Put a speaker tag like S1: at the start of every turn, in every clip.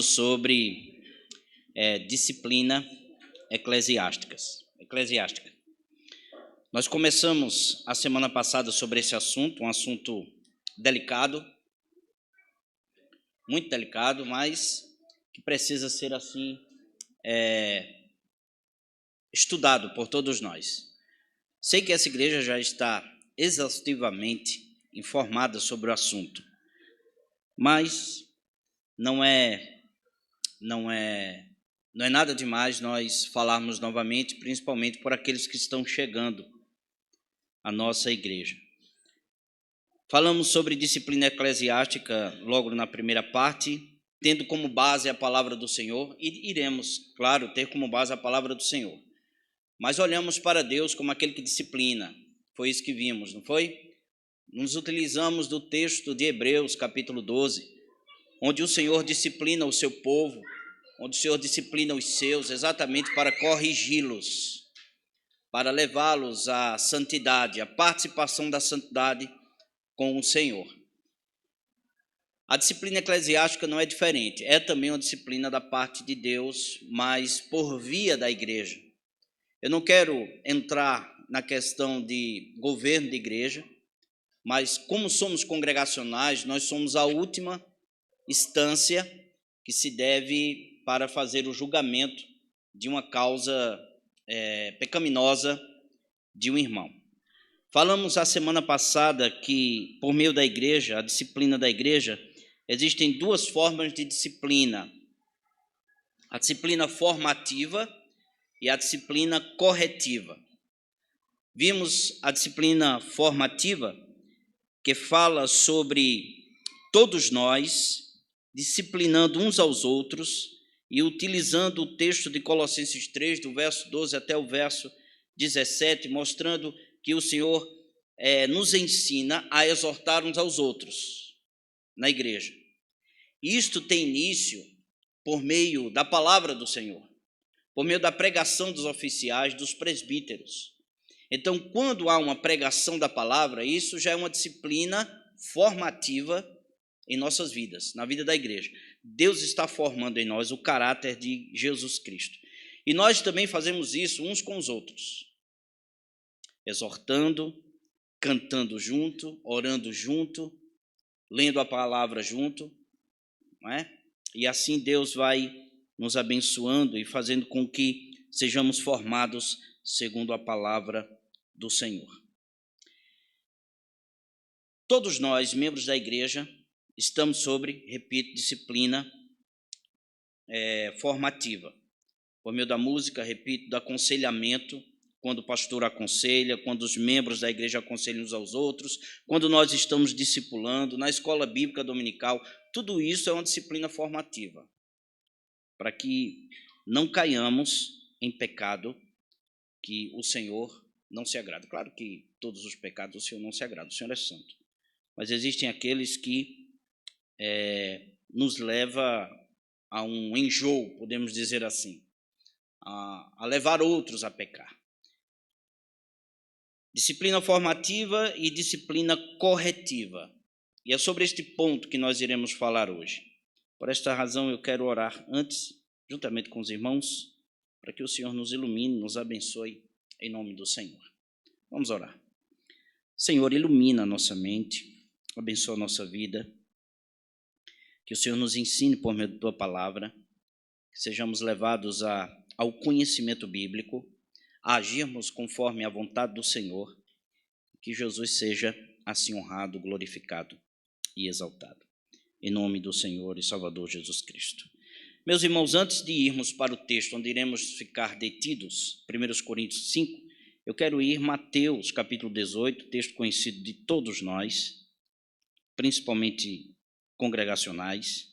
S1: sobre disciplina eclesiástica. Nós começamos a semana passada sobre esse assunto, um assunto delicado, muito delicado, mas que precisa ser assim estudado por todos nós. Sei que essa igreja já está exaustivamente informada sobre o assunto, mas não é nada demais nós falarmos novamente, principalmente por aqueles que estão chegando à nossa igreja. Falamos sobre disciplina eclesiástica logo na primeira parte, tendo como base a palavra do Senhor, e iremos, claro, ter como base a palavra do Senhor. Mas olhamos para Deus como aquele que disciplina. Foi isso que vimos, não foi? Nos utilizamos do texto de Hebreus, capítulo 12, onde o Senhor disciplina o seu povo, onde o Senhor disciplina os seus, exatamente para corrigi-los, para levá-los à santidade, à participação da santidade com o Senhor. A disciplina eclesiástica não é diferente, é também uma disciplina da parte de Deus, mas por via da igreja. Eu não quero entrar na questão de governo de igreja, mas como somos congregacionais, nós somos a última instância que se deve para fazer o julgamento de uma causa pecaminosa de um irmão. Falamos a semana passada que, por meio da igreja, a disciplina da igreja, existem duas formas de disciplina: a disciplina formativa e a disciplina corretiva. Vimos a disciplina formativa, que fala sobre todos nós disciplinando uns aos outros e utilizando o texto de Colossenses 3, do verso 12 até o verso 17, mostrando que o Senhor nos ensina a exortar uns aos outros na igreja. Isto tem início por meio da palavra do Senhor, por meio da pregação dos oficiais, dos presbíteros. Então, quando há uma pregação da palavra, isso já é uma disciplina formativa em nossas vidas, na vida da igreja. Deus está formando em nós o caráter de Jesus Cristo. E nós também fazemos isso uns com os outros, exortando, cantando junto, orando junto, lendo a palavra junto, não é? E assim Deus vai nos abençoando e fazendo com que sejamos formados segundo a palavra do Senhor. Todos nós, membros da igreja, estamos sobre, repito, disciplina formativa. Por meio da música, repito, do aconselhamento, quando o pastor aconselha, quando os membros da igreja aconselham uns aos outros, quando nós estamos discipulando, na escola bíblica dominical, tudo isso é uma disciplina formativa, para que não caiamos em pecado que o Senhor não se agrada. Claro que todos os pecados o Senhor não se agrada, o Senhor é santo. Mas existem aqueles que nos levam a um enjoo, podemos dizer assim, a levar outros a pecar. Disciplina formativa e disciplina corretiva. E é sobre este ponto que nós iremos falar hoje. Por esta razão eu quero orar antes, juntamente com os irmãos, para que o Senhor nos ilumine, nos abençoe, em nome do Senhor. Vamos orar. Senhor, ilumina a nossa mente, abençoa a nossa vida, que o Senhor nos ensine por meio da tua palavra, que sejamos levados ao conhecimento bíblico, a agirmos conforme a vontade do Senhor, que Jesus seja assim honrado, glorificado e exaltado. Em nome do Senhor e Salvador Jesus Cristo. Meus irmãos, antes de irmos para o texto onde iremos ficar detidos, 1 Coríntios 5, eu quero ir Mateus capítulo 18, texto conhecido de todos nós, principalmente congregacionais,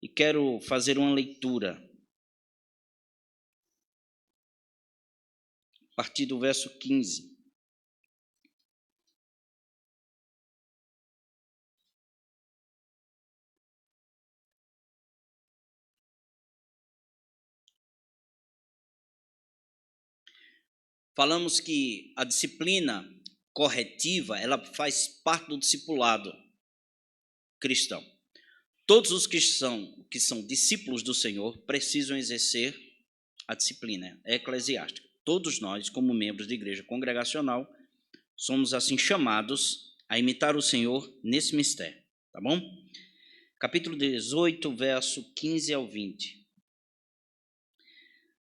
S1: e quero fazer uma leitura a partir do verso 15. Falamos que a disciplina corretiva, ela faz parte do discipulado cristão. Todos os que são discípulos do Senhor precisam exercer a disciplina eclesiástica. Todos nós, como membros de igreja congregacional, somos assim chamados a imitar o Senhor nesse mistério, tá bom? Capítulo 18, verso 15 ao 20.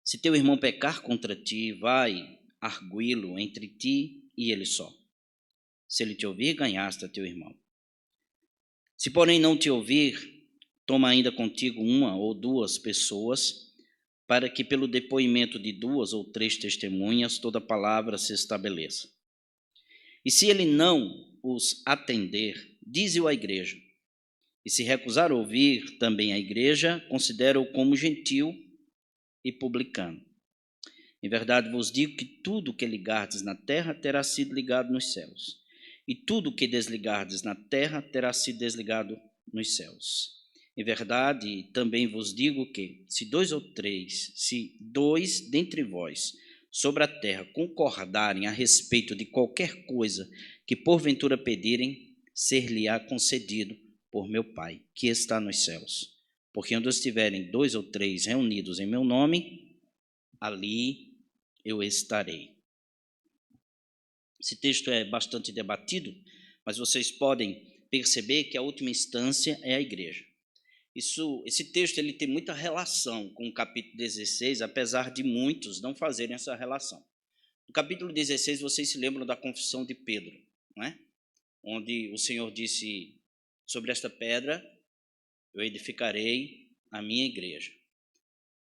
S1: Se teu irmão pecar contra ti, vai arguí-lo entre ti e ele só. Se ele te ouvir, ganhaste a teu irmão. Se, porém, não te ouvir, toma ainda contigo uma ou duas pessoas, para que pelo depoimento de 2 ou 3 testemunhas toda palavra se estabeleça. E se ele não os atender, dize-o à igreja. E se recusar ouvir também a igreja, considera-o como gentil e publicano. Em verdade vos digo que tudo que ligardes na terra terá sido ligado nos céus, e tudo que desligardes na terra terá sido desligado nos céus. Em verdade também vos digo que, se 2 dentre vós sobre a terra concordarem a respeito de qualquer coisa que porventura pedirem, ser-lhe-á concedido por meu Pai, que está nos céus. Porque onde estiverem 2 ou 3 reunidos em meu nome, ali eu estarei. Esse texto é bastante debatido, mas vocês podem perceber que a última instância é a igreja. Esse texto ele tem muita relação com o capítulo 16, apesar de muitos não fazerem essa relação. No capítulo 16, vocês se lembram da confissão de Pedro, não é? Onde o Senhor disse, sobre esta pedra eu edificarei a minha igreja.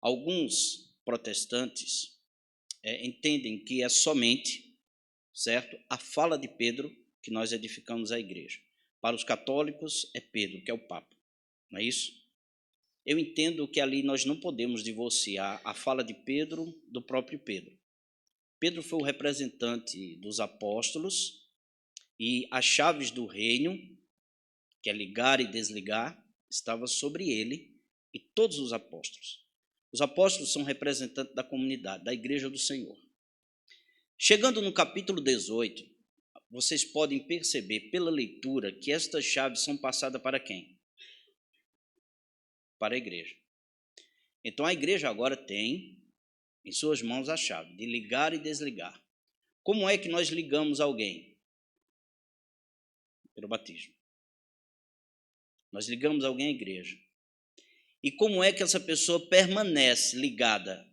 S1: Alguns protestantes entendem que é somente, certo, a fala de Pedro que nós edificamos a igreja. Para os católicos é Pedro, que é o Papa, não é isso? Eu entendo que ali nós não podemos divorciar a fala de Pedro do próprio Pedro. Pedro foi o representante dos apóstolos e as chaves do reino, que é ligar e desligar, estava sobre ele e todos os apóstolos. Os apóstolos são representantes da comunidade, da igreja do Senhor. Chegando no capítulo 18, vocês podem perceber pela leitura que estas chaves são passadas para quem? Para a igreja. Então a igreja agora tem em suas mãos a chave de ligar e desligar. Como é que nós ligamos alguém? Pelo batismo. Nós ligamos alguém à igreja. E como é que essa pessoa permanece ligada?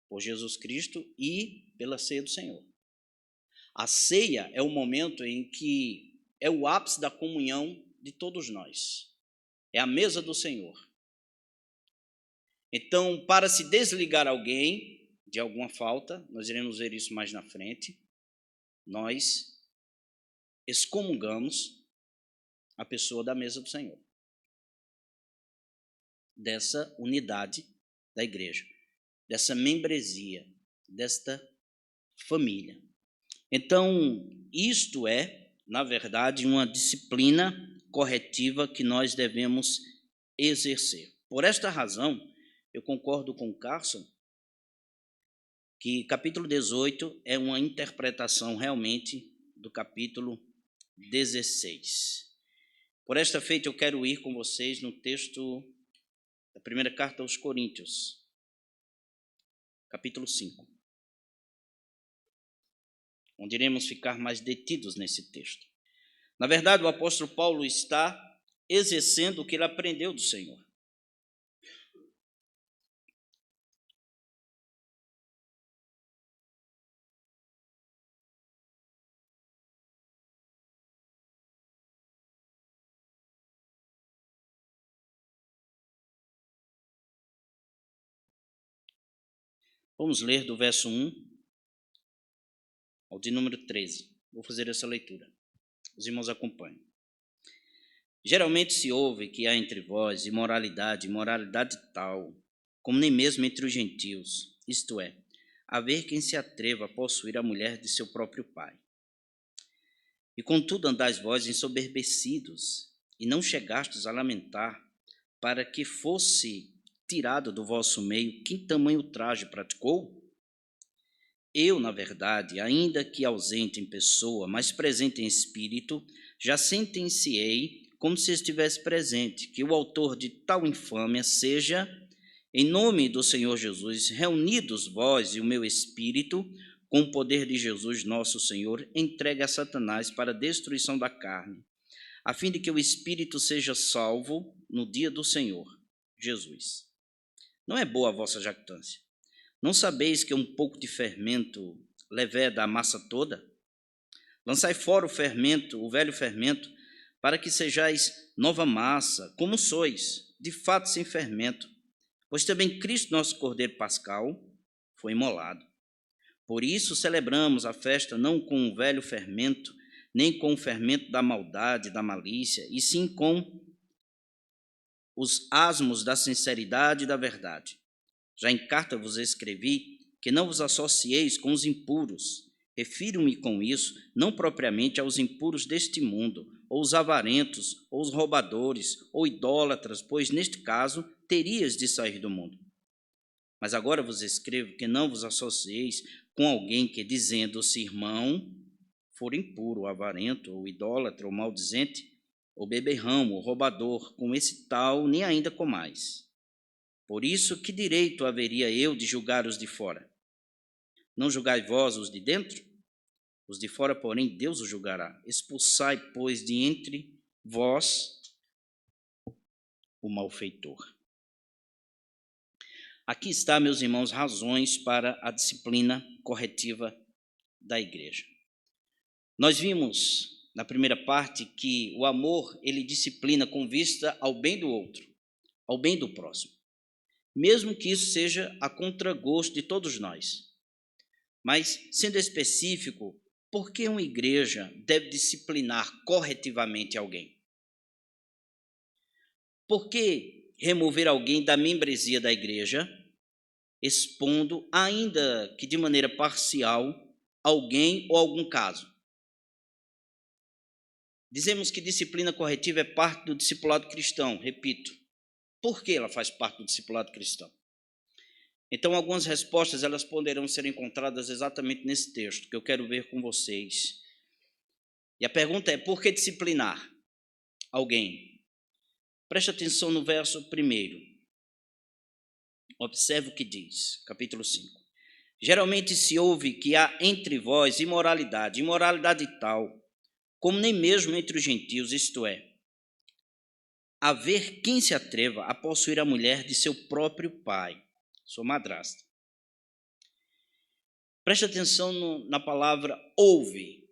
S1: Por Jesus Cristo e pela ceia do Senhor. A ceia é o momento em que é o ápice da comunhão de todos nós. É a mesa do Senhor. Então, para se desligar alguém de alguma falta, nós iremos ver isso mais na frente, nós excomungamos a pessoa da mesa do Senhor, dessa unidade da igreja, dessa membresia, desta família. Então, isto é, na verdade, uma disciplina corretiva que nós devemos exercer. Por esta razão, eu concordo com Carson que capítulo 18 é uma interpretação realmente do capítulo 16. Por esta feita, eu quero ir com vocês no texto da primeira carta aos Coríntios, capítulo 5, onde iremos ficar mais detidos nesse texto. Na verdade, o apóstolo Paulo está exercendo o que ele aprendeu do Senhor. Vamos ler do verso 1 ao de número 13. Vou fazer essa leitura. Os irmãos acompanham. Geralmente se ouve que há entre vós imoralidade tal, como nem mesmo entre os gentios, isto é, haver quem se atreva a possuir a mulher de seu próprio pai. E contudo andais vós ensoberbecidos, e não chegastes a lamentar, para que fosse tirado do vosso meio quem tamanho traje praticou? Eu, na verdade, ainda que ausente em pessoa, mas presente em espírito, já sentenciei como se estivesse presente, que o autor de tal infâmia seja, em nome do Senhor Jesus, reunidos vós e o meu espírito, com o poder de Jesus nosso Senhor, entregue a Satanás para a destruição da carne, a fim de que o espírito seja salvo no dia do Senhor Jesus. Não é boa a vossa jactância? Não sabeis que um pouco de fermento leveda a massa toda? Lançai fora o fermento, o velho fermento, para que sejais nova massa, como sois, de fato sem fermento. Pois também Cristo, nosso Cordeiro Pascal, foi imolado. Por isso celebramos a festa não com o velho fermento, nem com o fermento da maldade, da malícia, e sim com os asmos da sinceridade e da verdade. Já em carta vos escrevi que não vos associeis com os impuros. Refiro-me com isso não propriamente aos impuros deste mundo, ou os avarentos, ou os roubadores, ou idólatras, pois neste caso terias de sair do mundo. Mas agora vos escrevo que não vos associeis com alguém que, dizendo-se irmão, for impuro, ou avarento, ou idólatra, ou maldizente, ou beberrão, ou roubador, com esse tal nem ainda comais. Por isso, que direito haveria eu de julgar os de fora? Não julgai vós os de dentro? Os de fora, porém, Deus os julgará. Expulsai, pois, de entre vós o malfeitor. Aqui está, meus irmãos, razões para a disciplina corretiva da igreja. Nós vimos na primeira parte que o amor, ele disciplina com vista ao bem do outro, ao bem do próximo, mesmo que isso seja a contragosto de todos nós. Mas, sendo específico, por que uma igreja deve disciplinar corretivamente alguém? Por que remover alguém da membresia da igreja, expondo, ainda que de maneira parcial, alguém ou algum caso? Dizemos que disciplina corretiva é parte do discipulado cristão, repito. Por que ela faz parte do discipulado cristão? Então, algumas respostas elas poderão ser encontradas exatamente nesse texto, que eu quero ver com vocês. E a pergunta é, por que disciplinar alguém? Preste atenção no verso 1. Observe o que diz, capítulo 5. Geralmente se ouve que há entre vós imoralidade tal, como nem mesmo entre os gentios, isto é, haver quem se atreva a possuir a mulher de seu próprio pai, sua madrasta. Preste atenção na palavra ouve.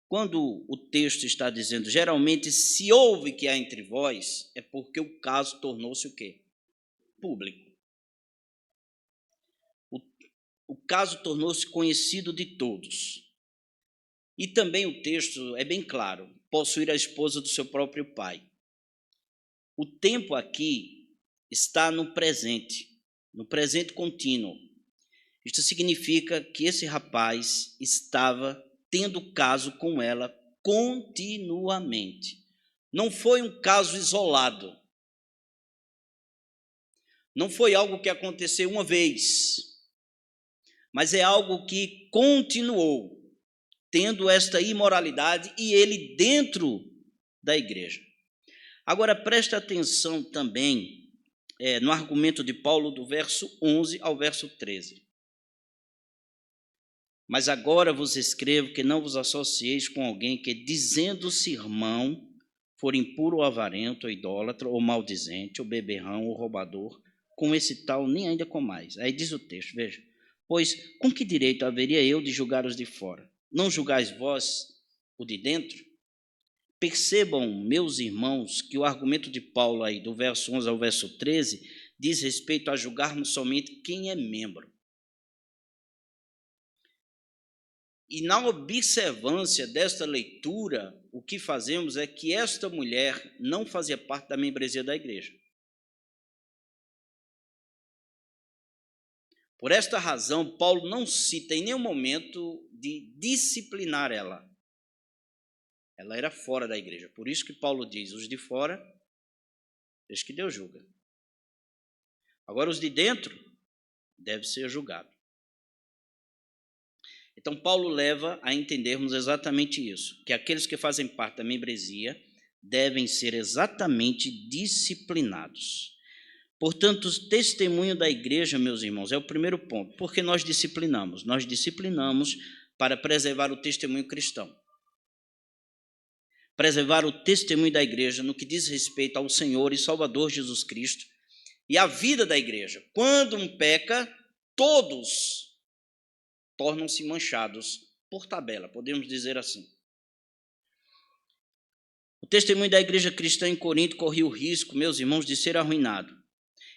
S1: Quando o texto está dizendo, geralmente se ouve que há entre vós, é porque o caso tornou-se o quê? Público. O caso tornou-se conhecido de todos. E também o texto é bem claro, possuir a esposa do seu próprio pai. O tempo aqui está no presente contínuo. Isto significa que esse rapaz estava tendo caso com ela continuamente. Não foi um caso isolado. Não foi algo que aconteceu uma vez, mas é algo que continuou tendo esta imoralidade e ele dentro da igreja. Agora, preste atenção também no argumento de Paulo do verso 11 ao verso 13. Mas agora vos escrevo que não vos associeis com alguém que, dizendo-se irmão, for impuro ou avarento, ou idólatra, ou maldizente, ou beberrão, ou roubador, com esse tal nem ainda comais. Aí diz o texto, veja, pois com que direito haveria eu de julgar os de fora? Não julgais vós o de dentro? Percebam, meus irmãos, que o argumento de Paulo aí, do verso 11 ao verso 13, diz respeito a julgarmos somente quem é membro. E na observância desta leitura, o que fazemos é que esta mulher não fazia parte da membresia da igreja. Por esta razão, Paulo não cita em nenhum momento de disciplinar ela. Ela era fora da igreja. Por isso que Paulo diz, os de fora, deixa que Deus julga. Agora, os de dentro, deve ser julgado. Então, Paulo leva a entendermos exatamente isso, que aqueles que fazem parte da membresia devem ser exatamente disciplinados. Portanto, o testemunho da igreja, meus irmãos, é o primeiro ponto. Porque nós disciplinamos? Nós disciplinamos para preservar o testemunho cristão. Preservar o testemunho da igreja no que diz respeito ao Senhor e Salvador Jesus Cristo e a vida da igreja. Quando um peca, todos tornam-se manchados por tabela, podemos dizer assim. O testemunho da igreja cristã em Corinto corria o risco, meus irmãos, de ser arruinado.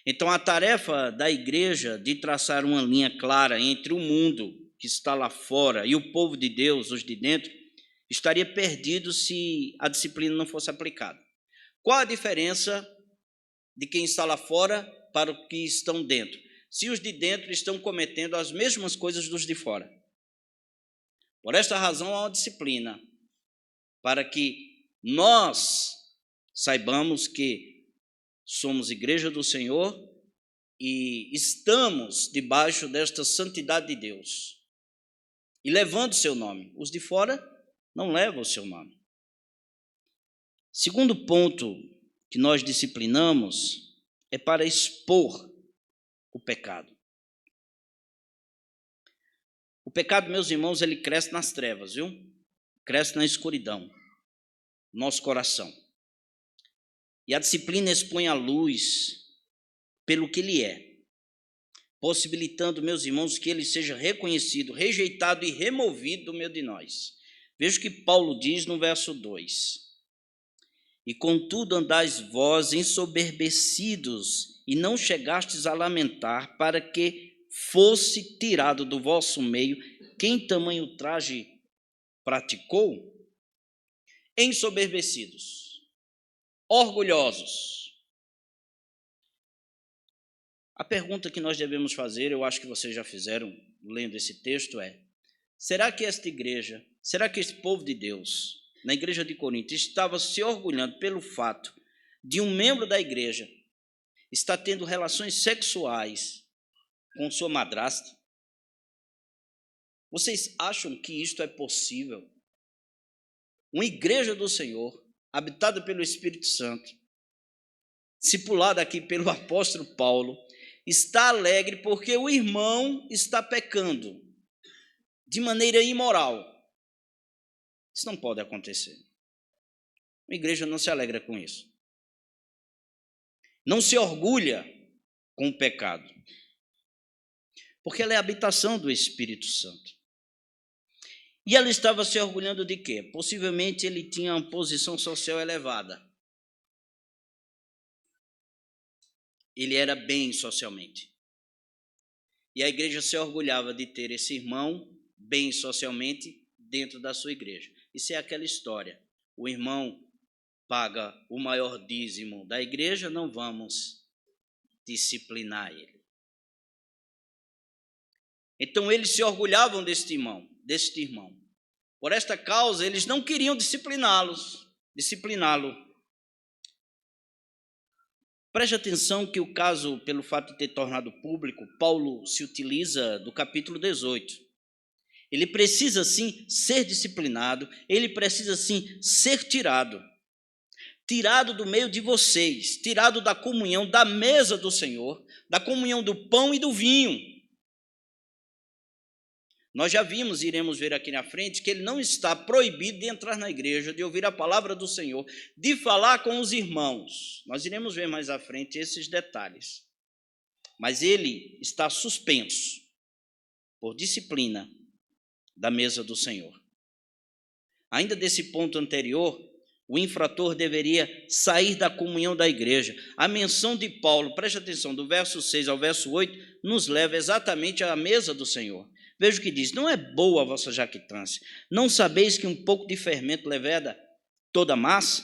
S1: Então, a tarefa da igreja de traçar uma linha clara entre o mundo que está lá fora e o povo de Deus, os de dentro, estaria perdido se a disciplina não fosse aplicada. Qual a diferença de quem está lá fora para os que estão dentro? Se os de dentro estão cometendo as mesmas coisas dos de fora. Por esta razão, há uma disciplina, para que nós saibamos que somos igreja do Senhor e estamos debaixo desta santidade de Deus. E levando o seu nome. Os de fora não levam o seu nome. Segundo ponto que nós disciplinamos é para expor o pecado. O pecado, meus irmãos, ele cresce nas trevas, viu? Cresce na escuridão, nosso coração. E a disciplina expõe a luz pelo que ele é, possibilitando, meus irmãos, que ele seja reconhecido, rejeitado e removido do meio de nós. Veja o que Paulo diz no verso 2. E contudo andais vós ensoberbecidos, e não chegastes a lamentar, para que fosse tirado do vosso meio quem tamanho traje praticou? Ensoberbecidos, orgulhosos. A pergunta que nós devemos fazer, eu acho que vocês já fizeram lendo esse texto, é: será que esta igreja, será que esse povo de Deus, na igreja de Corinto, estava se orgulhando pelo fato de um membro da igreja estar tendo relações sexuais com sua madrasta? Vocês acham que isto é possível? Uma igreja do Senhor, habitada pelo Espírito Santo, discipulada aqui pelo apóstolo Paulo, está alegre porque o irmão está pecando de maneira imoral. Isso não pode acontecer. A igreja não se alegra com isso. Não se orgulha com o pecado, porque ela é a habitação do Espírito Santo. E ela estava se orgulhando de quê? Possivelmente ele tinha uma posição social elevada. Ele era bem socialmente. E a igreja se orgulhava de ter esse irmão bem socialmente dentro da sua igreja. Isso é aquela história. O irmão paga o maior dízimo da igreja, não vamos disciplinar ele. Então eles se orgulhavam deste irmão. Por esta causa, eles não queriam discipliná-lo. Preste atenção que o caso, pelo fato de ter tornado público, Paulo se utiliza do capítulo 18. Ele precisa, sim, ser disciplinado, ele precisa, sim, ser tirado. Tirado do meio de vocês, tirado da comunhão, da mesa do Senhor, da comunhão do pão e do vinho. Nós já vimos, iremos ver aqui na frente, que ele não está proibido de entrar na igreja, de ouvir a palavra do Senhor, de falar com os irmãos. Nós iremos ver mais à frente esses detalhes. Mas ele está suspenso por disciplina da mesa do Senhor. Ainda desse ponto anterior, o infrator deveria sair da comunhão da igreja. A menção de Paulo, preste atenção, do verso 6 ao verso 8, nos leva exatamente à mesa do Senhor. Veja o que diz: não é boa a vossa jactância. Não sabeis que um pouco de fermento leveda toda a massa?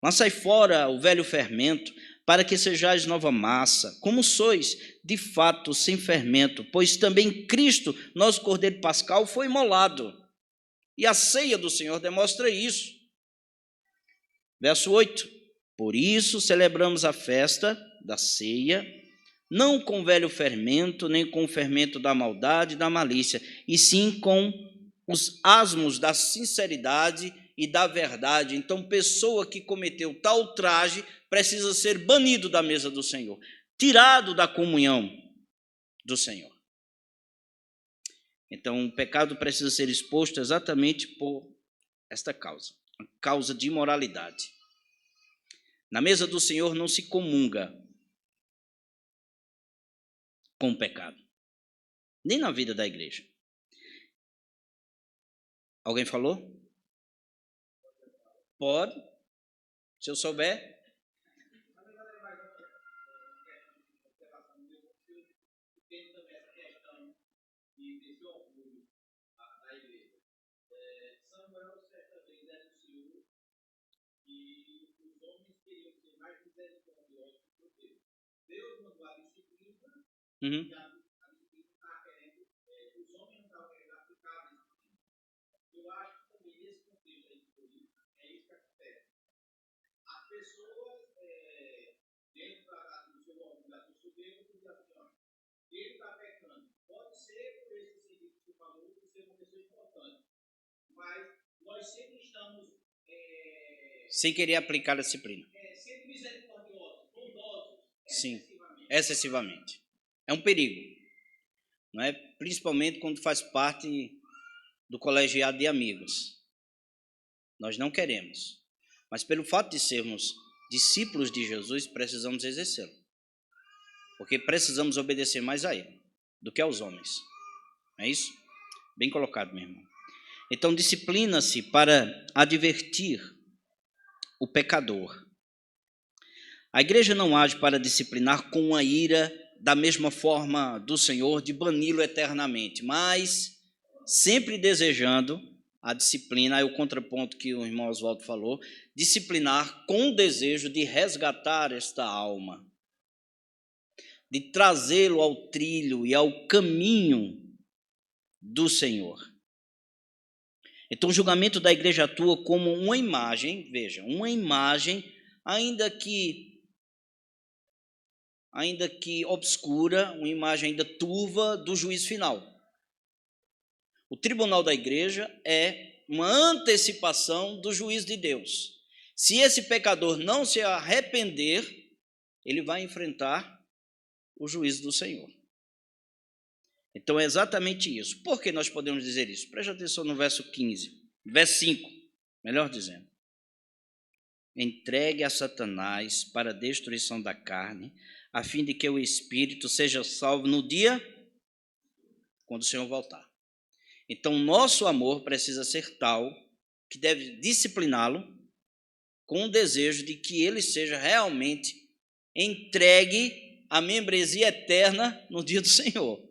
S1: Lançai fora o velho fermento, para que sejais nova massa, como sois, de fato, sem fermento, pois também Cristo, nosso Cordeiro Pascal, foi imolado. E a ceia do Senhor demonstra isso. Verso 8: por isso celebramos a festa da ceia, não com velho fermento, nem com o fermento da maldade e da malícia, e sim com os asmos da sinceridade e da verdade. Então, pessoa que cometeu tal ultraje precisa ser banido da mesa do Senhor, tirado da comunhão do Senhor. Então, o pecado precisa ser exposto exatamente por esta causa, a causa de imoralidade. Na mesa do Senhor não se comunga com o pecado, nem na vida da igreja. Alguém falou? Pode, se eu souber. Uhum. Sem querer aplicar a disciplina. Sim, excessivamente. É um perigo, não é? Principalmente quando faz parte do colegiado de amigos. Nós não queremos, mas pelo fato de sermos discípulos de Jesus, precisamos exercê-lo, porque precisamos obedecer mais a Ele do que aos homens. É isso? Bem colocado, meu irmão. Então, disciplina-se para advertir o pecador. A igreja não age para disciplinar com a ira da mesma forma do Senhor, de bani-lo eternamente, mas sempre desejando a disciplina, é o contraponto que o irmão Oswaldo falou, disciplinar com o desejo de resgatar esta alma, de trazê-lo ao trilho e ao caminho do Senhor. Então, o julgamento da igreja atua como uma imagem, veja, uma imagem, ainda que obscura, uma imagem ainda turva do juízo final. O tribunal da igreja é uma antecipação do juízo de Deus. Se esse pecador não se arrepender, ele vai enfrentar o juízo do Senhor. Então é exatamente isso. Por que nós podemos dizer isso? Preste atenção no verso 15, verso 5, melhor dizendo. Entregue a Satanás para a destruição da carne, a fim de que o espírito seja salvo no dia quando o Senhor voltar. Então, nosso amor precisa ser tal que deve discipliná-lo com o desejo de que ele seja realmente entregue à membresia eterna no dia do Senhor.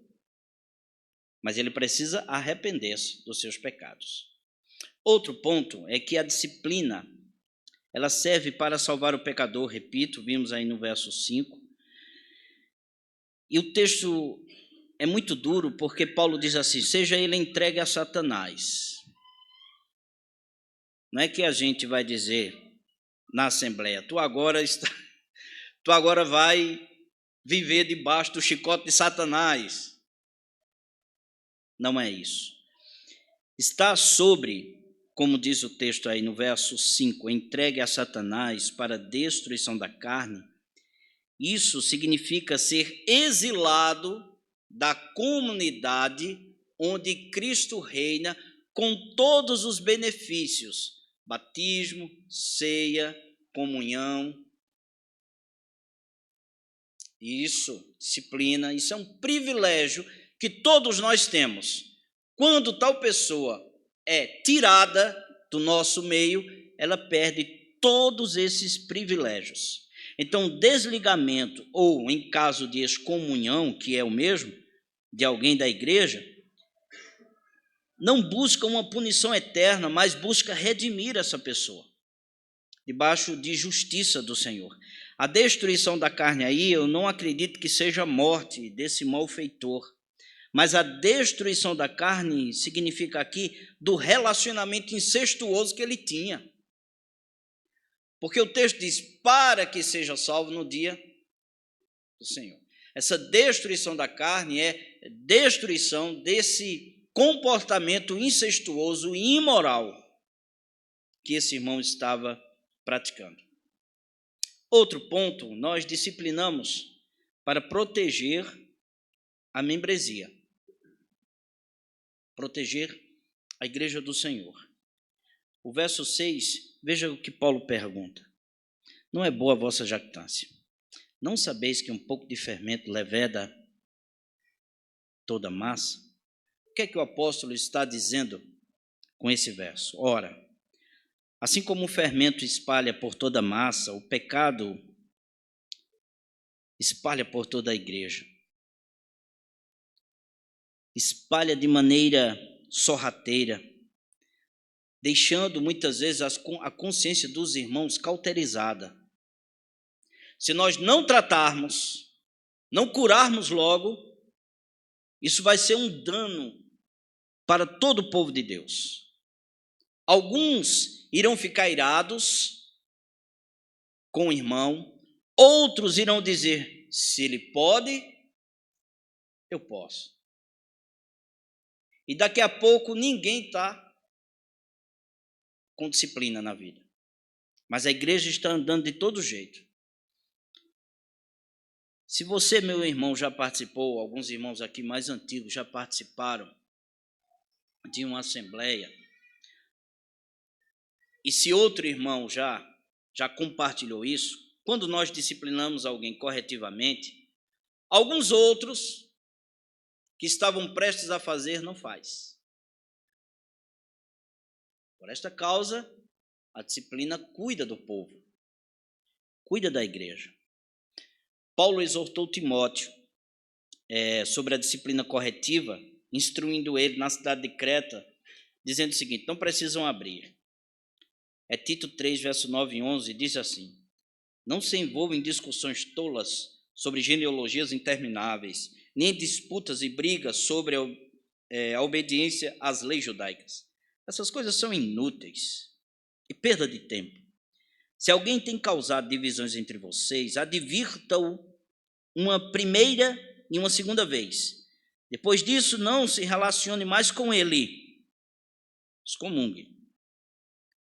S1: Mas ele precisa arrepender-se dos seus pecados. Outro ponto é que a disciplina, ela serve para salvar o pecador, repito, vimos aí no verso 5. E o texto é muito duro, porque Paulo diz assim, seja ele entregue a Satanás. Não é que a gente vai dizer na Assembleia, tu agora vai viver debaixo do chicote de Satanás. Não é isso. Está sobre, como diz o texto aí no verso 5, entregue a Satanás para a destruição da carne. Isso significa ser exilado da comunidade onde Cristo reina com todos os benefícios, batismo, ceia, comunhão. Isso, disciplina, isso é um privilégio que todos nós temos. Quando tal pessoa é tirada do nosso meio, ela perde todos esses privilégios. Então, desligamento, ou em caso de excomunhão, que é o mesmo, de alguém da igreja, não busca uma punição eterna, mas busca redimir essa pessoa, debaixo de justiça do Senhor. A destruição da carne aí, eu não acredito que seja a morte desse malfeitor, mas a destruição da carne significa aqui do relacionamento incestuoso que ele tinha. Porque o texto diz, para que seja salvo no dia do Senhor. Essa destruição da carne é destruição desse comportamento incestuoso e imoral. que esse irmão estava praticando. Outro ponto, nós disciplinamos para proteger a membresia, proteger a igreja do Senhor. O verso 6, veja o que Paulo pergunta. Não é boa a vossa jactância? Não sabeis que um pouco de fermento leveda toda a massa? O que é que o apóstolo está dizendo com esse verso? Ora, assim como o fermento espalha por toda a massa, o pecado espalha por toda a igreja. Espalha de maneira sorrateira, deixando muitas vezes a consciência dos irmãos cauterizada. Se nós não tratarmos, não curarmos logo, isso vai ser um dano para todo o povo de Deus. Alguns irão ficar irados com o irmão, outros irão dizer, se ele pode, eu posso. E daqui a pouco ninguém está com disciplina na vida. Mas a igreja está andando de todo jeito. Se você, meu irmão, já participou, alguns irmãos aqui mais antigos já participaram de uma assembleia, e se outro irmão já compartilhou isso, quando nós disciplinamos alguém corretivamente, alguns outros que estavam prestes a fazer não faz. Por esta causa, a disciplina cuida do povo, cuida da igreja. Paulo exortou Timóteo sobre a disciplina corretiva, instruindo ele na cidade de Creta, dizendo o seguinte, não precisam abrir. Tito 3, verso 9 e 11, diz assim, não se envolvam em discussões tolas sobre genealogias intermináveis, nem em disputas e brigas sobre a obediência às leis judaicas. Essas coisas são inúteis e perda de tempo. Se alguém tem causado divisões entre vocês, advirta-o uma primeira e uma segunda vez. Depois disso, não se relacione mais com ele. Excomungue.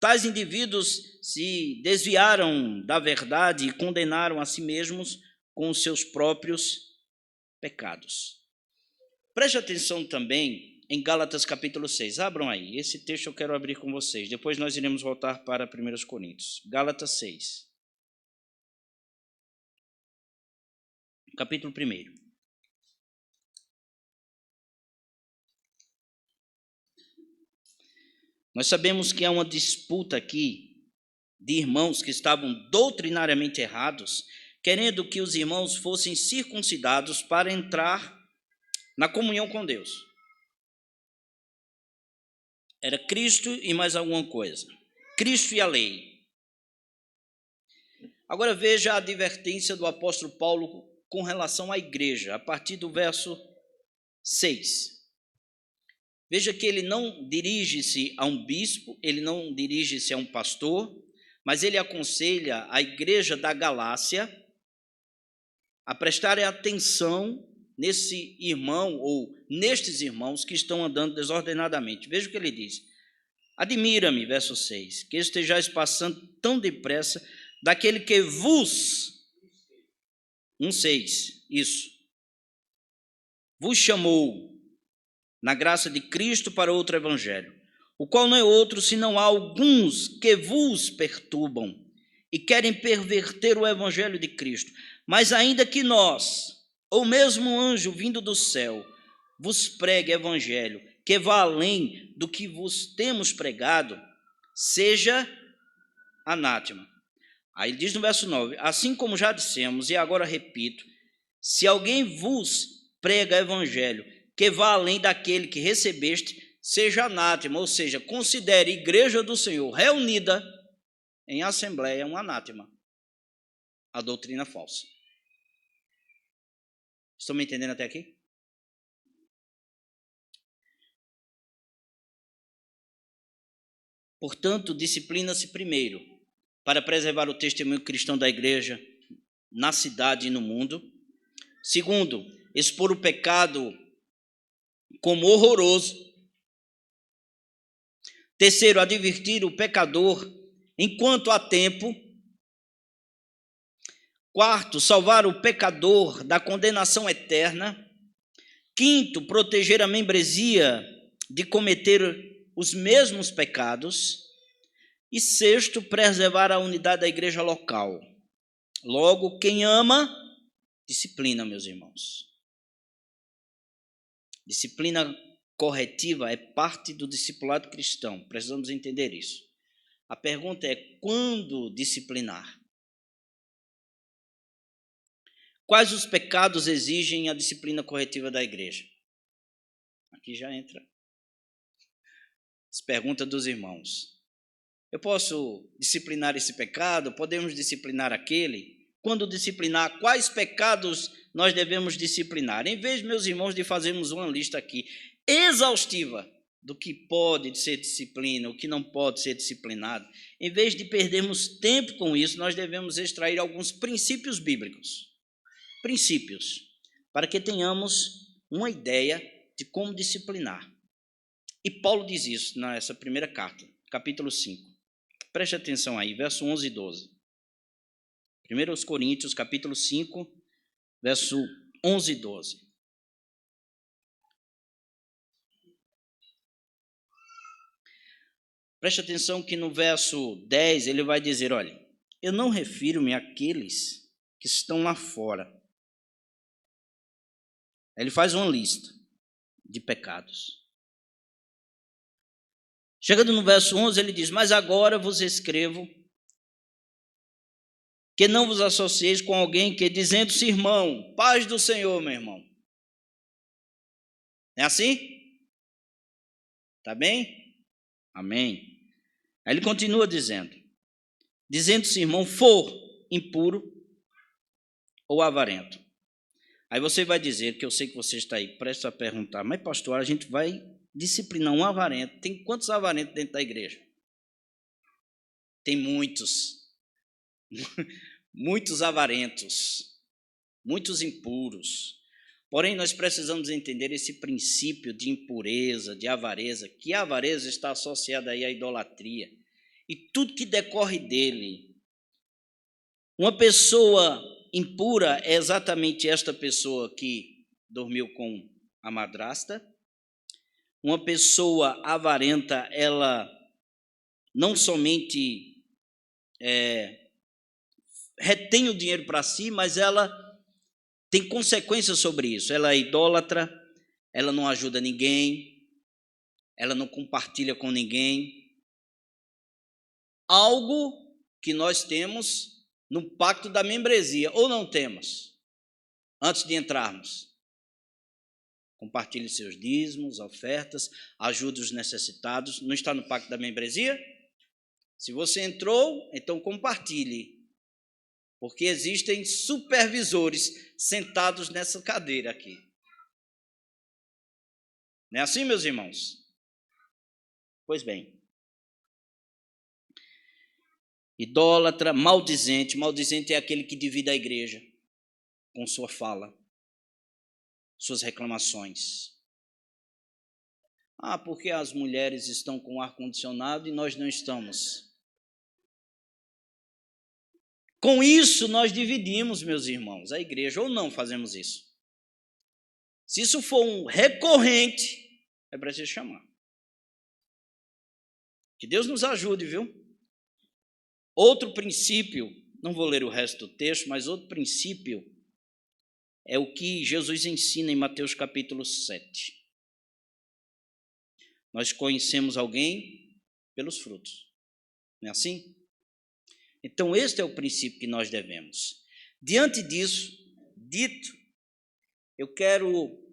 S1: Tais indivíduos se desviaram da verdade e condenaram a si mesmos com os seus próprios pecados. Preste atenção também em Gálatas capítulo 6. Abram aí, esse texto eu quero abrir com vocês. Depois nós iremos voltar para 1 Coríntios. Gálatas 6. Capítulo 1. Nós sabemos que há uma disputa aqui de irmãos que estavam doutrinariamente errados, querendo que os irmãos fossem circuncidados para entrar na comunhão com Deus. Era Cristo e mais alguma coisa. Cristo e a lei. Agora veja a advertência do apóstolo Paulo com relação à igreja, a partir do verso 6. Veja que ele não dirige-se a um bispo, ele não dirige-se a um pastor, mas ele aconselha a igreja da Galácia a prestarem atenção nesse irmão ou nestes irmãos que estão andando desordenadamente. Veja o que ele diz. Admira-me, verso 6, que estejais passando tão depressa daquele que vos, 1,6, isso, vos chamou na graça de Cristo para outro evangelho, o qual não é outro senão há alguns que vos perturbam e querem perverter o evangelho de Cristo. Mas ainda que nós, ou mesmo um anjo vindo do céu, vos pregue evangelho que vá além do que vos temos pregado, seja anátema. Aí ele diz no verso 9, assim como já dissemos, e agora repito, se alguém vos prega evangelho que vá além daquele que recebeste, seja anátema, ou seja, considere a igreja do Senhor reunida em assembleia um anátema, a doutrina falsa. Estão me entendendo até aqui? Portanto, disciplina-se primeiro para preservar o testemunho cristão da igreja na cidade e no mundo. Segundo, expor o pecado como horroroso. Terceiro, advertir o pecador enquanto há tempo. Quarto, salvar o pecador da condenação eterna. Quinto, proteger a membresia de cometer os mesmos pecados. E sexto, preservar a unidade da igreja local. Logo, quem ama, disciplina, meus irmãos. Disciplina corretiva é parte do discipulado cristão. Precisamos entender isso. A pergunta é: quando disciplinar? Quais os pecados exigem a disciplina corretiva da igreja? Aqui já entra as perguntas dos irmãos. Eu posso disciplinar esse pecado? Podemos disciplinar aquele? Quando disciplinar, quais pecados nós devemos disciplinar? Em vez, meus irmãos, de fazermos uma lista aqui exaustiva do que pode ser disciplina, o que não pode ser disciplinado, em vez de perdermos tempo com isso, nós devemos extrair alguns princípios bíblicos. Princípios, para que tenhamos uma ideia de como disciplinar. E Paulo diz isso nessa primeira carta, capítulo 5. Preste atenção aí, verso 11 e 12. 1 Coríntios, capítulo 5, verso 11 e 12. Preste atenção que no verso 10 ele vai dizer, olha, eu não refiro-me àqueles que estão lá fora. Ele faz uma lista de pecados. Chegando no verso 11, ele diz, mas agora vos escrevo que não vos associeis com alguém que, dizendo-se irmão, paz do Senhor, meu irmão. É assim? Tá bem? Amém. Aí ele continua dizendo-se irmão, for impuro ou avarento. Aí você vai dizer, que eu sei que você está aí, presta a perguntar, mas pastor, a gente vai disciplinar um avarento. Tem quantos avarentos dentro da igreja? Tem muitos. Muitos avarentos, muitos impuros. Porém, nós precisamos entender esse princípio de impureza, de avareza, que a avareza está associada aí à idolatria e tudo que decorre dele. Uma pessoa impura é exatamente esta pessoa que dormiu com a madrasta. Uma pessoa avarenta, ela não somente retém o dinheiro para si, mas ela tem consequências sobre isso. Ela é idólatra, ela não ajuda ninguém, ela não compartilha com ninguém. Algo que nós temos no pacto da membresia, ou não temos, antes de entrarmos. Compartilhe seus dízimos, ofertas, ajude os necessitados. Não está no pacto da membresia? Se você entrou, então compartilhe. Porque existem supervisores sentados nessa cadeira aqui. Não é assim, meus irmãos? Pois bem. Idólatra, maldizente. Maldizente é aquele que divide a igreja com sua fala, suas reclamações. Ah, porque as mulheres estão com ar-condicionado e nós não estamos. Com isso, nós dividimos, meus irmãos, a igreja, ou não fazemos isso. Se isso for um recorrente, é preciso chamar. Que Deus nos ajude, viu? Outro princípio, não vou ler o resto do texto, mas outro princípio é o que Jesus ensina em Mateus capítulo 7. Nós conhecemos alguém pelos frutos. Não é assim? Então, este é o princípio que nós devemos. Diante disso, dito, eu quero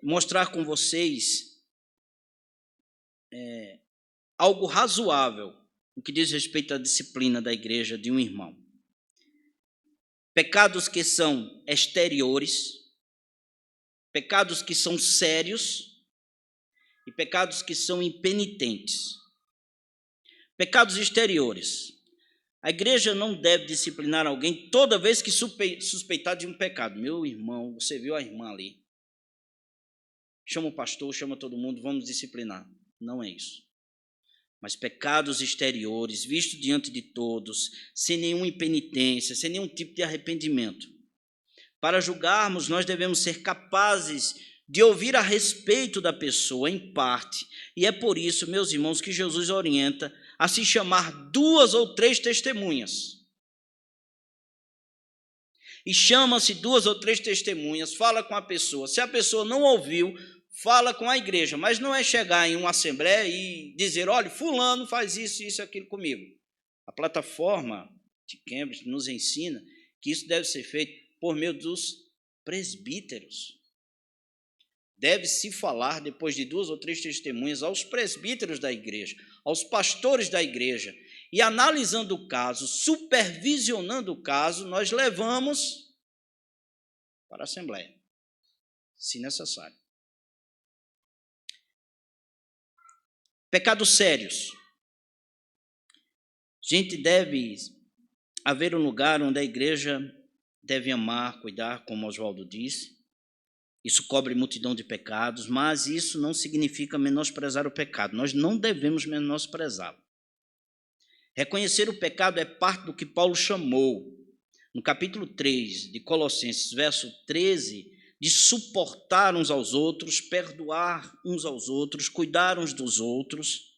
S1: mostrar com vocês algo razoável no que diz respeito à disciplina da igreja de um irmão. Pecados que são exteriores, pecados que são sérios e pecados que são impenitentes. Pecados exteriores. A igreja não deve disciplinar alguém toda vez que suspeitar de um pecado. Meu irmão, você viu a irmã ali? Chama o pastor, chama todo mundo, vamos disciplinar. Não é isso. Mas pecados exteriores, vistos diante de todos, sem nenhuma impenitência, sem nenhum tipo de arrependimento. Para julgarmos, nós devemos ser capazes de ouvir a respeito da pessoa, em parte. E é por isso, meus irmãos, que Jesus orienta a se chamar 2 ou 3 testemunhas. E chama-se 2 ou 3 testemunhas, fala com a pessoa. Se a pessoa não ouviu, fala com a igreja, mas não é chegar em uma assembleia e dizer, olha, fulano faz isso, isso, aquilo comigo. A plataforma de Cambridge nos ensina que isso deve ser feito por meio dos presbíteros. Deve-se falar, depois de 2 ou 3 testemunhas, aos presbíteros da igreja, aos pastores da igreja, e analisando o caso, supervisionando o caso, nós levamos para a assembleia, se necessário. Pecados sérios. Gente, deve haver um lugar onde a igreja deve amar, cuidar, como Oswaldo disse. Isso cobre multidão de pecados, mas isso não significa menosprezar o pecado. Nós não devemos menosprezá-lo. Reconhecer o pecado é parte do que Paulo chamou, no capítulo 3 de Colossenses, verso 13, de suportar uns aos outros, perdoar uns aos outros, cuidar uns dos outros.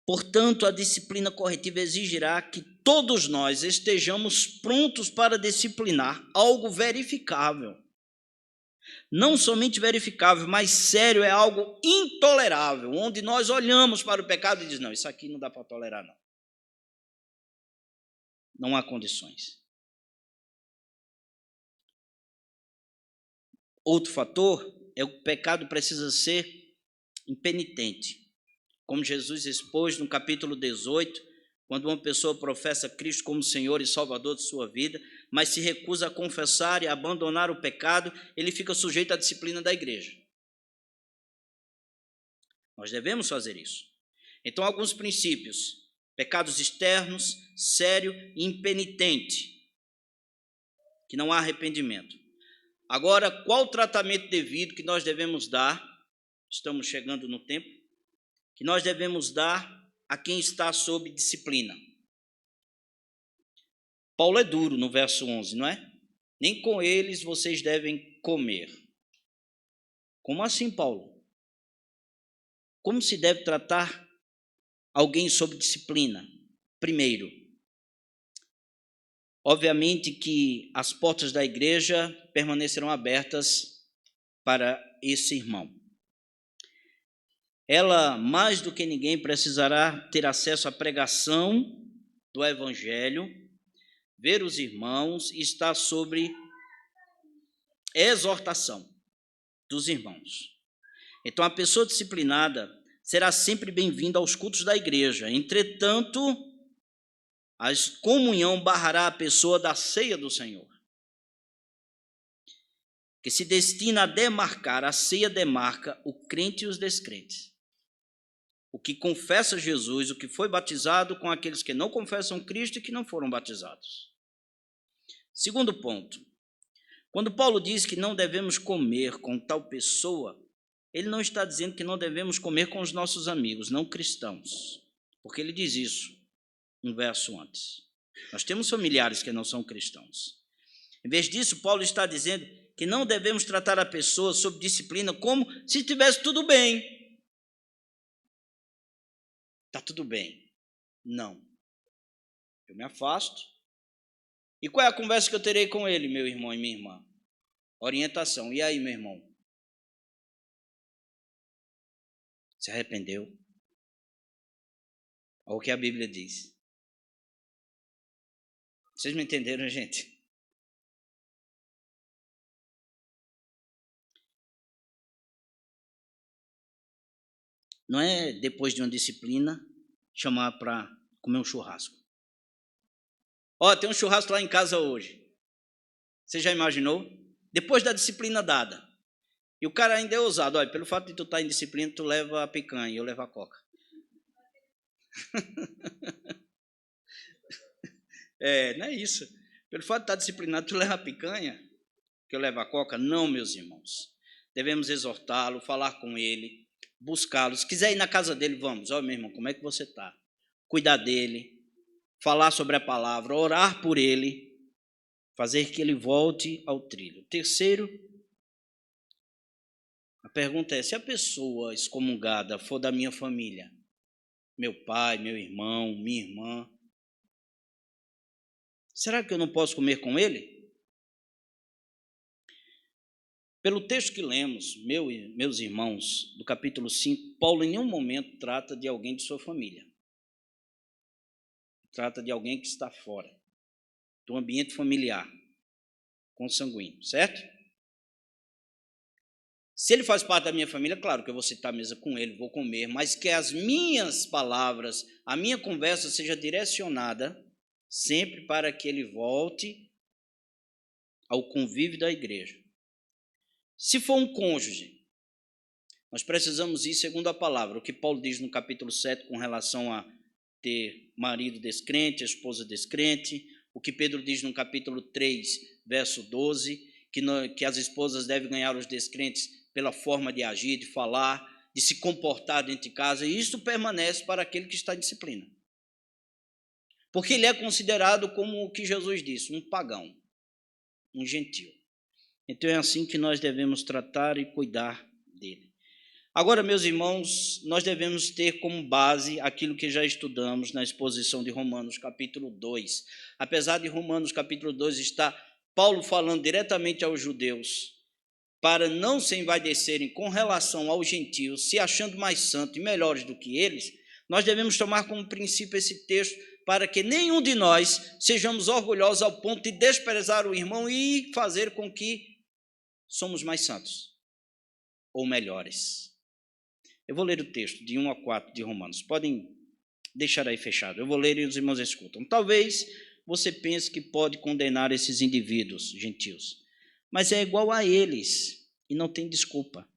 S1: Portanto, a disciplina corretiva exigirá que todos nós estejamos prontos para disciplinar algo verificável. Não somente verificável, mas sério, é algo intolerável, onde nós olhamos para o pecado e dizemos, não, isso aqui não dá para tolerar, não. Não há condições. Outro fator é o pecado precisa ser impenitente. Como Jesus expôs no capítulo 18, quando uma pessoa professa Cristo como Senhor e Salvador de sua vida, mas se recusa a confessar e a abandonar o pecado, ele fica sujeito à disciplina da igreja. Nós devemos fazer isso. Então, alguns princípios: pecados externos, sério e impenitente, que não há arrependimento. Agora, qual o tratamento devido que nós devemos dar? Estamos chegando no tempo. Que nós devemos dar a quem está sob disciplina. Paulo é duro no verso 11, não é? Nem com eles vocês devem comer. Como assim, Paulo? Como se deve tratar alguém sob disciplina? Primeiro, obviamente que as portas da igreja permanecerão abertas para esse irmão. Ela, mais do que ninguém, precisará ter acesso à pregação do Evangelho, ver os irmãos e estar sobre exortação dos irmãos. Então, a pessoa disciplinada será sempre bem-vinda aos cultos da igreja. Entretanto, a excomunhão barrará a pessoa da ceia do Senhor, que se destina a demarcar, a ceia demarca o crente e os descrentes. O que confessa Jesus, o que foi batizado, com aqueles que não confessam Cristo e que não foram batizados. Segundo ponto, quando Paulo diz que não devemos comer com tal pessoa, ele não está dizendo que não devemos comer com os nossos amigos, não cristãos, porque ele diz isso um verso antes. Nós temos familiares que não são cristãos. Em vez disso, Paulo está dizendo que não devemos tratar a pessoa sob disciplina como se estivesse tudo bem. Está tudo bem. Não. Eu me afasto. E qual é a conversa que eu terei com ele, meu irmão e minha irmã? Orientação. E aí, meu irmão? Se arrependeu? Olha o que a Bíblia diz. Vocês me entenderam, gente? Não é depois de uma disciplina chamar para comer um churrasco. Ó, tem um churrasco lá em casa hoje. Você já imaginou? Depois da disciplina dada. E o cara ainda é ousado. Olha, pelo fato de tu estar em disciplina, tu leva a picanha e eu levo a coca. Não é isso. Pelo fato de estar disciplinado, tu leva a picanha, que eu levo a coca. Não, meus irmãos. Devemos exortá-lo, falar com ele, buscá-lo. Se quiser ir na casa dele, vamos. Ó, meu irmão, como é que você está? Cuidar dele, falar sobre a palavra, orar por ele, fazer que ele volte ao trilho. Terceiro, a pergunta é: se a pessoa excomungada for da minha família, meu pai, meu irmão, minha irmã, será que eu não posso comer com ele? Pelo texto que lemos, meus irmãos, do capítulo 5, Paulo em nenhum momento trata de alguém de sua família. Trata de alguém que está fora do ambiente familiar, consanguíneo, certo? Se ele faz parte da minha família, claro que eu vou sentar à mesa com ele, vou comer, mas que as minhas palavras, a minha conversa seja direcionada sempre para que ele volte ao convívio da igreja. Se for um cônjuge, nós precisamos ir segundo a palavra, o que Paulo diz no capítulo 7 com relação a ter marido descrente, esposa descrente, o que Pedro diz no capítulo 3, verso 12, que as esposas devem ganhar os descrentes pela forma de agir, de falar, de se comportar dentro de casa, e isso permanece para aquele que está em disciplina. Porque ele é considerado como o que Jesus disse, um pagão, um gentio. Então é assim que nós devemos tratar e cuidar dele. Agora, meus irmãos, nós devemos ter como base aquilo que já estudamos na exposição de Romanos capítulo 2. Apesar de Romanos capítulo 2 estar Paulo falando diretamente aos judeus, para não se envaidecerem com relação aos gentios, se achando mais santos e melhores do que eles, nós devemos tomar como princípio esse texto para que nenhum de nós sejamos orgulhosos ao ponto de desprezar o irmão e fazer com que somos mais santos ou melhores. Eu vou ler o texto de 1 a 4 de Romanos. Podem deixar aí fechado. Eu vou ler e os irmãos escutam. Talvez você pense que pode condenar esses indivíduos gentios, mas é igual a eles e não tem desculpa.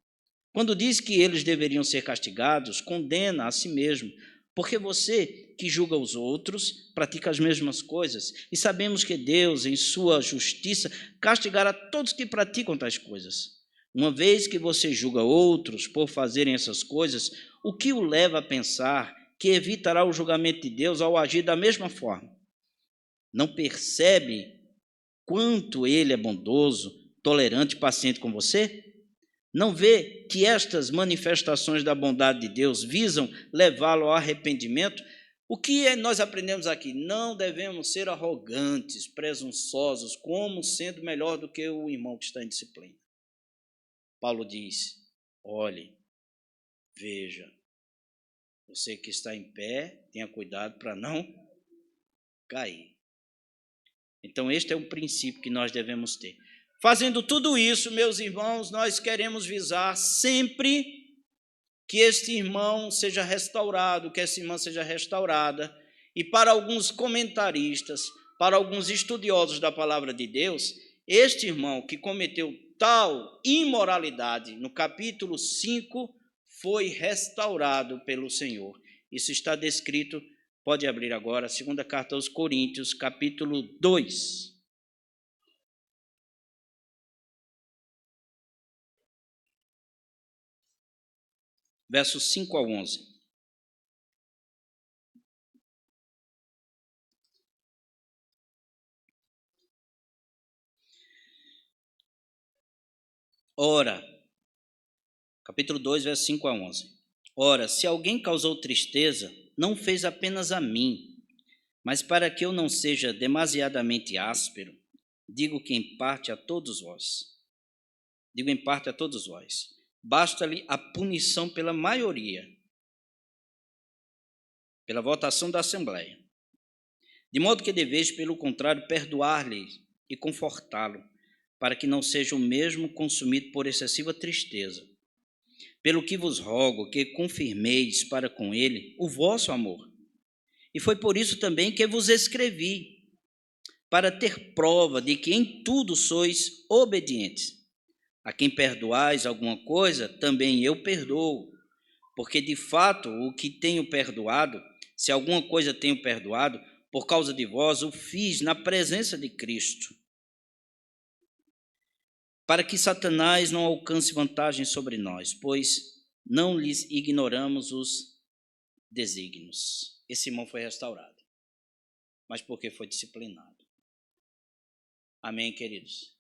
S1: Quando diz que eles deveriam ser castigados, condena a si mesmo, porque você que julga os outros pratica as mesmas coisas. E sabemos que Deus, em sua justiça, castigará todos que praticam tais coisas. Uma vez que você julga outros por fazerem essas coisas, o que o leva a pensar que evitará o julgamento de Deus ao agir da mesma forma? Não percebe quanto ele é bondoso, tolerante e paciente com você? Não vê que estas manifestações da bondade de Deus visam levá-lo ao arrependimento? O que nós aprendemos aqui? Não devemos ser arrogantes, presunçosos, como sendo melhor do que o irmão que está em disciplina. Paulo diz: olhe, veja, você que está em pé, tenha cuidado para não cair. Então, este é um princípio que nós devemos ter. Fazendo tudo isso, meus irmãos, nós queremos visar sempre que este irmão seja restaurado, que essa irmã seja restaurada. E para alguns comentaristas, para alguns estudiosos da palavra de Deus, este irmão que cometeu tal imoralidade, no capítulo 5, foi restaurado pelo Senhor. Isso está descrito, pode abrir agora, a segunda carta aos Coríntios, capítulo 2. Versos 5 a 11. Ora, capítulo 2, versos 5 a 11. Ora, se alguém causou tristeza, não fez apenas a mim, mas para que eu não seja demasiadamente áspero, digo em parte a todos vós. Basta-lhe a punição pela maioria, pela votação da Assembleia. De modo que deveis, pelo contrário, perdoar-lhe e confortá-lo, para que não seja o mesmo consumido por excessiva tristeza. Pelo que vos rogo que confirmeis para com ele o vosso amor. E foi por isso também que vos escrevi, para ter prova de que em tudo sois obedientes. A quem perdoais alguma coisa, também eu perdoo. Porque, de fato, o que tenho perdoado, se alguma coisa tenho perdoado, por causa de vós, o fiz na presença de Cristo, para que Satanás não alcance vantagem sobre nós, pois não lhes ignoramos os desígnios. Esse irmão foi restaurado, mas porque foi disciplinado. Amém, queridos?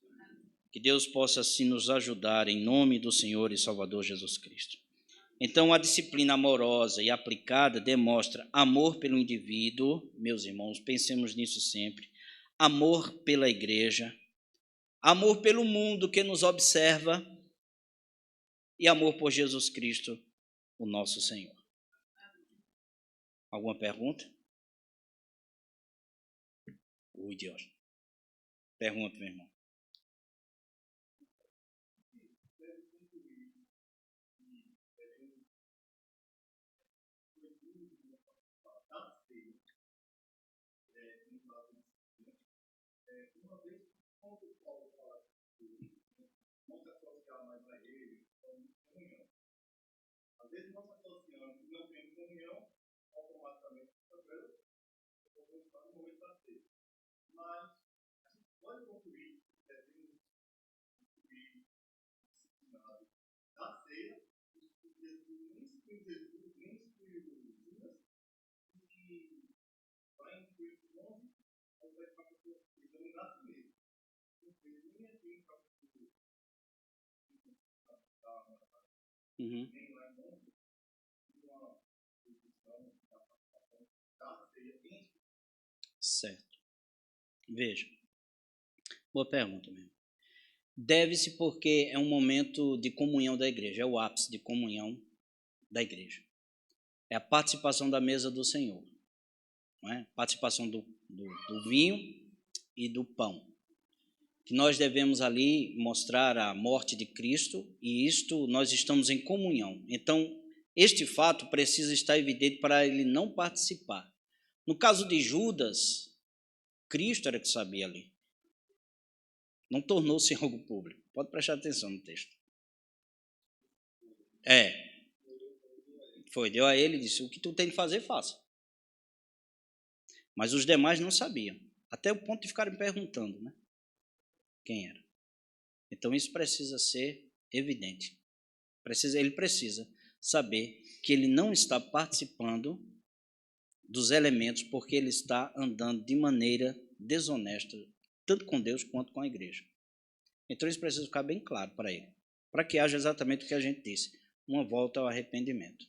S1: Que Deus possa assim nos ajudar em nome do Senhor e Salvador Jesus Cristo. Então, a disciplina amorosa e aplicada demonstra amor pelo indivíduo, meus irmãos, pensemos nisso sempre, amor pela igreja, amor pelo mundo que nos observa e amor por Jesus Cristo, o nosso Senhor. Alguma pergunta? Ui, Deus. Pergunta, meu irmão.
S2: Às vezes nós associamos que não tem comunhão, automaticamente vamos estar no momento da ceia. Mas a gente pode concluir que devemos concluir disciplinado da ceia, porque Jesus nem exclui Jesus, nem exclui Judas, e que vai incluir o nome, mas vai ficar examinar a si mesmo. Porque nem é quem está nem lá em nome, uma posição da participação da ceia em.
S1: Certo. Veja. Boa pergunta mesmo. Deve-se porque é um momento de comunhão da igreja, é o ápice de comunhão da igreja. É a participação da mesa do Senhor, não é? Participação do vinho e do pão. Que nós devemos ali mostrar a morte de Cristo e isto nós estamos em comunhão. Então, este fato precisa estar evidente para ele não participar. No caso de Judas, Cristo era que sabia ali. Não tornou-se algo público. Pode prestar atenção no texto. Foi, deu a ele e disse, o que tu tem de fazer, faça. Mas os demais não sabiam. Até o ponto de ficarem perguntando, né? Quem era. Então isso precisa ser evidente. Ele precisa saber que ele não está participando dos elementos porque ele está andando de maneira desonesta, tanto com Deus quanto com a igreja. Então isso precisa ficar bem claro para ele, para que haja exatamente o que a gente disse, uma volta ao arrependimento.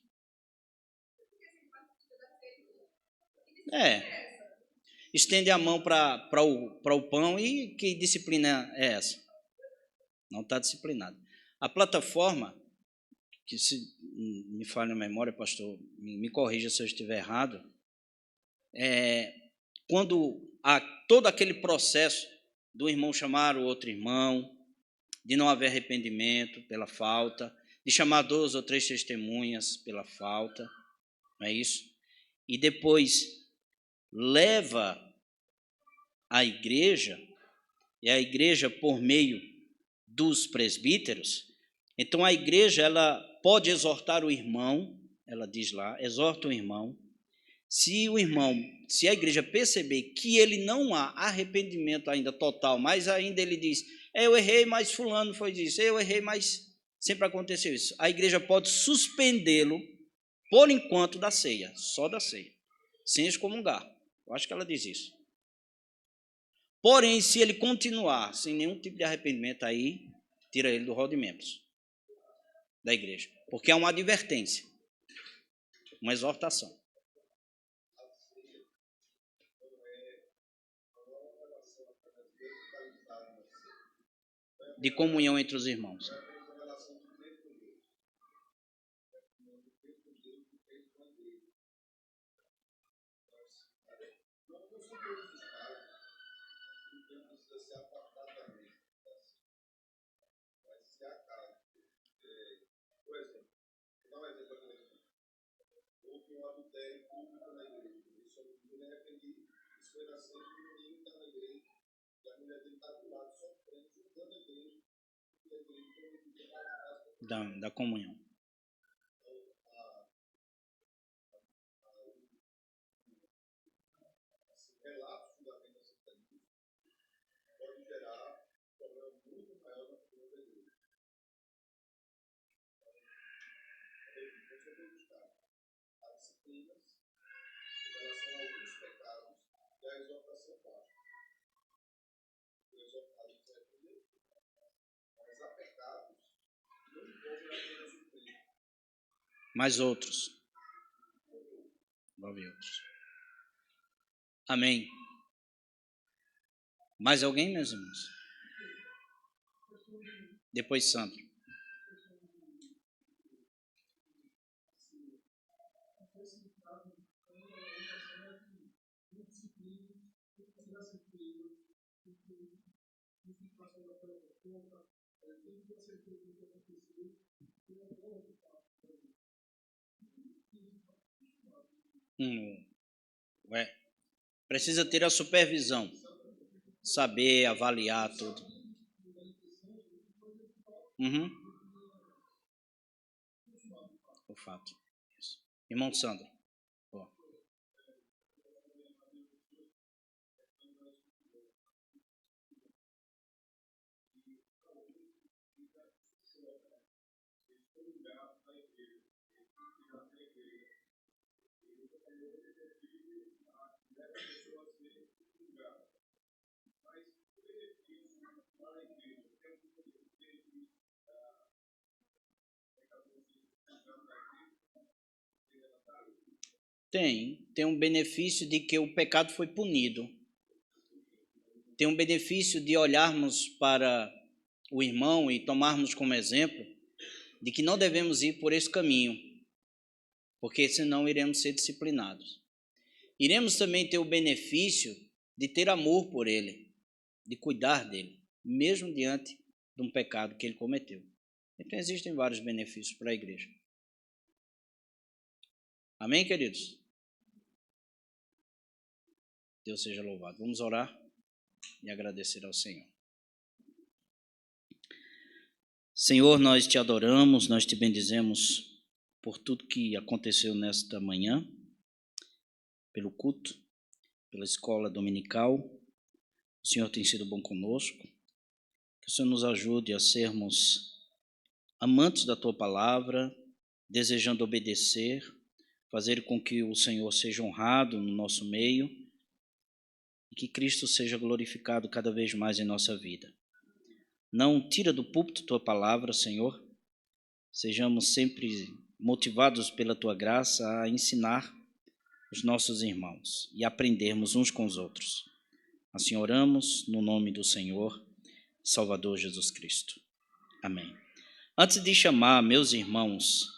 S1: Estende a mão para o pão e que disciplina é essa? Não está disciplinado. A plataforma, que se me falha a memória, pastor, me corrija se eu estiver errado, quando há todo aquele processo do irmão chamar o outro irmão, de não haver arrependimento pela falta, de chamar 2 ou 3 testemunhas pela falta, não é isso? E depois leva a igreja, e a igreja por meio dos presbíteros, então a igreja ela pode exortar o irmão, ela diz lá, exorta o irmão, se a igreja perceber que ele não há arrependimento ainda total, mas ainda ele diz, eu errei, mas fulano foi disso, eu errei, mas sempre aconteceu isso. A igreja pode suspendê-lo, por enquanto, da ceia, só da ceia, sem excomungar. Eu acho que ela diz isso. Porém, se ele continuar sem nenhum tipo de arrependimento, aí tira ele do rol de membros da igreja, porque é uma advertência, uma exortação. De comunhão entre os irmãos.
S2: Por exemplo, vou dar um exemplo aqui. Houve um adultério público na igreja. Isso eu não me arrependi. Isso foi na sede do menino que está na igreja. E a mulher dele está do lado, sofrendo, julgando a igreja. E a igreja prometida para a
S1: da comunhão.
S2: Relatos fundamentos acerca disso pode gerar um problema muito maior na comunhão da igreja. doutrinas em relação a alguns pecados e a exortação básica. O exortado vai aprender, mas há pecados que não envolvem apenas o crente.
S1: Mais outros. Envolve outros. Amém. Mais alguém, meus irmãos? Depois Sandro. Precisa ter a supervisão, saber avaliar tudo. O fato. Isso. Irmão Sandro. Boa. Tem um benefício de que o pecado foi punido. Tem um benefício de olharmos para o irmão e tomarmos como exemplo de que não devemos ir por esse caminho, porque senão iremos ser disciplinados. Iremos também ter o benefício de ter amor por ele, de cuidar dele, mesmo diante de um pecado que ele cometeu. Então existem vários benefícios para a igreja. Amém, queridos? Deus seja louvado. Vamos orar e agradecer ao Senhor. Senhor, nós te adoramos, nós te bendizemos por tudo que aconteceu nesta manhã, pelo culto, pela escola dominical. O Senhor tem sido bom conosco. Que o Senhor nos ajude a sermos amantes da tua palavra, desejando obedecer, fazer com que o Senhor seja honrado no nosso meio e que Cristo seja glorificado cada vez mais em nossa vida. Não tira do púlpito tua palavra, Senhor. Sejamos sempre motivados pela tua graça a ensinar os nossos irmãos e aprendermos uns com os outros. Assim oramos no nome do Senhor, Salvador Jesus Cristo. Amém. Antes de chamar meus irmãos